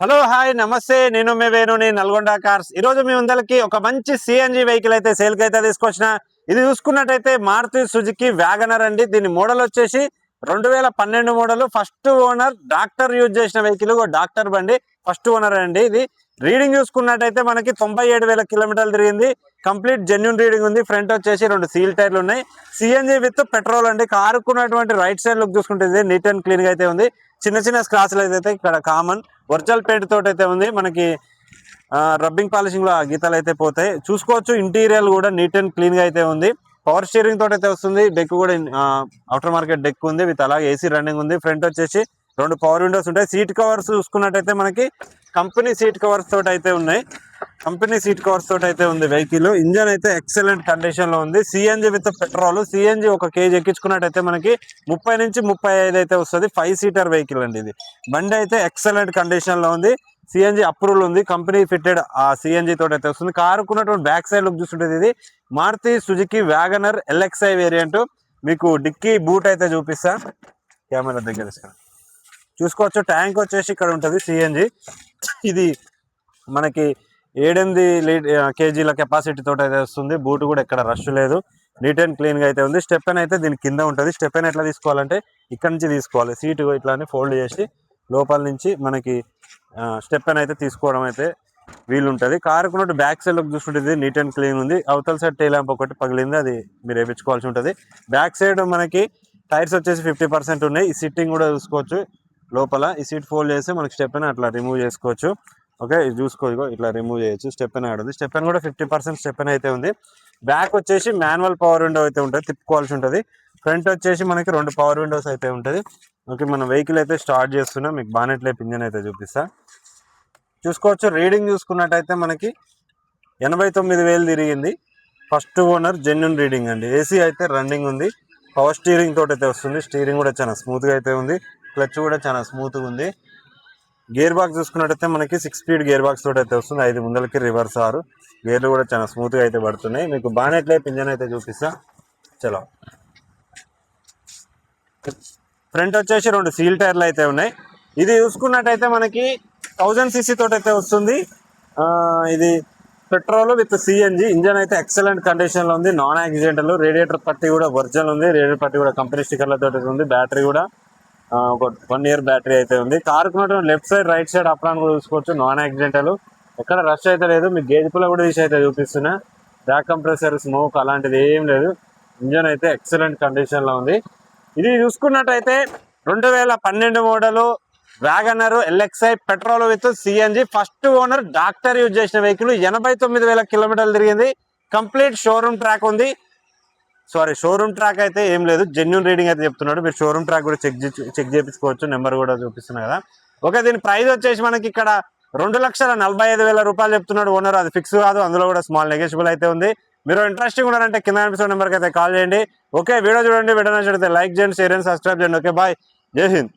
hello hi నమస్తే నేను మీ వేణుని Nalgonda cars ఈ రోజు మీ ముందలకి ఒక మంచి సిఎన్జి వెహికల్ అయితే సేల్ కి అయితే తీసుకొచ్చిన ఇది చూసుకున్నట్టయితే మారుతి సుజుకి వ్యాగనర్ అండి దీని మోడల్ వచ్చేసి 2012 model first owner doctor use చేసిన వెహికల్ డాక్టర్ బండి ఫస్ట్ ఓనర్ అండి ఇది రీడింగ్ చూసుకున్నట్టయితే మనకి 97,000 కిలోమీటర్లు తిరిగింది కంప్లీట్ జెన్యూన్ రీడింగ్ ఉంది ఫ్రంట్ వచ్చేసి 2 సీల్ టైర్లు ఉన్నాయి సిఎన్జి విత్ పెట్రోల్ అండి కారుకున్నటువంటి రైట్ సైడ్ లుక్ చూసుకుంటే నీట్ అండ్ క్లీన్ గా అయితే ఉంది చిన్న చిన్న స్క్రాచ్లు అయితే ఇక్కడ కామన్ ఒరిజినల్ పెయింట్ తోటి అయితే ఉంది మనకి రబ్బింగ్ పాలిషింగ్ లో గీతాలు అయితే పోతాయి చూసుకోవచ్చు ఇంటీరియర్ కూడా నీట్ అండ్ క్లీన్ గా అయితే ఉంది పవర్ స్టీరింగ్ తోటి అయితే వస్తుంది డెక్ కూడా అవుటర్ మార్కెట్ డెక్ ఉంది విత్ అలాగే ఏసీ రన్నింగ్ ఉంది ఫ్రంట్ వచ్చేసి 2 పవర్ విండోస్ ఉంటాయి సీట్ కవర్స్ చూసుకున్నట్టయితే మనకి కంపెనీ సీట్ కవర్స్ తోటి అయితే ఉన్నాయి కంపెనీ సీట్ కవర్స్ తోటి అయితే ఉంది వెహికల్ ఇంజన్ అయితే ఎక్సలెంట్ కండిషన్ లో ఉంది CNG with petrol CNG 1 KG ఎక్కించుకున్నట్టయితే మనకి 30 నుంచి 35 అయితే వస్తుంది 5 సీటర్ వెహికల్ అండి ఇది బండి అయితే ఎక్సలెంట్ కండిషన్ లో ఉంది సిఎన్జి అప్రూవల్ ఉంది కంపెనీ ఫిట్టెడ్ ఆ సిఎన్జి తోటి అయితే వస్తుంది కారుకున్నటువంటి బ్యాక్ సైడ్ లుక్ చూస్తుంటది ఇది Maruti Suzuki WagonR LXI variant మీకు డిక్కీ బూట్ అయితే చూపిస్తా కెమెరా దగ్గర చూసుకోవచ్చు ట్యాంక్ వచ్చేసి ఇక్కడ ఉంటుంది సిఎన్జి ఇది మనకి 7-8 కేజీల కెపాసిటీ తోటి అయితే వస్తుంది బూట్ కూడా ఎక్కడ రష్ లేదు నీట్ అండ్ క్లీన్ గా అయితే ఉంది స్టెప్ అయితే దీని కింద ఉంటుంది స్టెప్ ఎట్లా తీసుకోవాలంటే ఇక్కడ నుంచి తీసుకోవాలి సీటు ఇట్లానే ఫోల్డ్ చేసి లోపల నుంచి మనకి స్టెప్ అయితే తీసుకోవడం అయితే వీలుంటది కారుకున్నట్టు బ్యాక్ సైడ్ చూసుకుంటుంది నీట్ అండ్ క్లీన్ ఉంది అవతల సైడ్ టైల్ ల్యాంప్ ఒకటి పగిలింది అది మీరు వేయించుకోవాల్సి ఉంటుంది బ్యాక్ సైడ్ మనకి టైర్స్ వచ్చేసి 50% ఉన్నాయి ఈ సిట్టింగ్ కూడా చూసుకోవచ్చు లోపల ఈ సీట్ ఫోల్డ్ చేసి మనకి స్టెప్ అట్లా రిమూవ్ చేసుకోవచ్చు ఓకే ఇది చూసుకో ఇట్లా రిమూవ్ చేయొచ్చు స్టెప్ ఆడుతుంది స్టెప్ కూడా 50% స్టెప్ అయితే ఉంది బ్యాక్ వచ్చేసి మాన్యువల్ పవర్ విండో అయితే ఉంటుంది తిప్పుకోవాల్సి ఉంటుంది ఫ్రంట్ వచ్చేసి మనకి 2 పవర్ విండోస్ అయితే ఉంటుంది ఓకే మన వెహికల్ అయితే స్టార్ట్ చేస్తున్నాం మీకు బానెట్ లేపు ఇంజన్ అయితే చూపిస్తా చూసుకోవచ్చు రీడింగ్ చూసుకున్నట్టయితే మనకి 89,000 తిరిగింది ఫస్ట్ ఓనర్ జెన్యున్ రీడింగ్ అండి ఏసీ అయితే రన్నింగ్ ఉంది పవర్ స్టీరింగ్ తోటి అయితే వస్తుంది స్టీరింగ్ కూడా చాలా స్మూత్ గా అయితే ఉంది క్లచ్ కూడా చాలా స్మూత్ గా ఉంది గేర్ బాక్స్ చూసుకున్నట్టయితే మనకి 6 స్పీడ్ గేర్ బాక్స్ తోటి అయితే వస్తుంది 5 ముందలకి రివర్స్ 6 గేర్లు కూడా చాలా స్మూత్ గా అయితే పడుతున్నాయి మీకు బానెట్ లేపు ఇంజన్ అయితే చూపిస్తా చలో ఫ్రంట్ వచ్చేసి 2 సీల్ టైర్లు అయితే ఉన్నాయి ఇది చూసుకున్నట్టయితే మనకి 1000 cc తోటి అయితే వస్తుంది ఇది పెట్రోల్ విత్ సిఎన్జి ఇంజన్ అయితే ఎక్సలెంట్ కండిషన్ లో ఉంది నాన్ యాక్సిడెంటల్ రేడియేటర్ పట్టి కూడా ఒరిజినల్ ఉంది రేడియేటర్ పట్టి కూడా కంపెనీ స్టిక్కర్ల తోటి ఉంది బ్యాటరీ కూడా ఒక 1 ఇయర్ బ్యాటరీ అయితే ఉంది కారుకు left side right side apron కూడా చూసుకోవచ్చు నాన్ యాక్సిడెంటల్ ఎక్కడ రష్ అయితే లేదు మీకు గేజ్ పుల్ల కూడా తీసి అయితే చూపిస్తున్నా బ్యాక్ కంప్రెసర్ స్మోక్ అలాంటిది ఏం లేదు ఇంజన్ అయితే ఎక్సలెంట్ కండిషన్ లో ఉంది ఇది చూసుకున్నట్టయితే 2012 model Wagon R LXi petrol with CNG first owner doctor use చేసిన వెహికల్ 89,000 కిలోమీటర్లు తిరిగింది కంప్లీట్ షోరూమ్ ట్రాక్ ఉంది సారీ షోరూమ్ ట్రాక్ అయితే ఏం లేదు జెన్యున్ రీడింగ్ అయితే చెప్తున్నాడు మీరు షోరూమ్ ట్రాక్ కూడా చెక్ చేయించుకోవచ్చు నెంబర్ కూడా చూపిస్తున్నా కదా ఓకే దీని ప్రైస్ వచ్చేసి మనకి ఇక్కడ 2,45,000 రూపాయలు చెప్తున్నాడు ఓనర్ అది ఫిక్స్ కాదు అందులో కూడా స్మాల్ నెగోషియబుల్ అయితే ఉంది మీరు ఇంట్రెస్టింగ్ ఉన్నారంటే కింద ఎపిసోడ్ నెంబర్కి అయితే కాల్ చేయండి ఓకే వీడియో చూడండి వీడియో నచ్చితే లైక్ చేయండి షేర్ చేయండి సబ్స్క్రైబ్ చేయండి ఓకే బాయ్ జై హింద్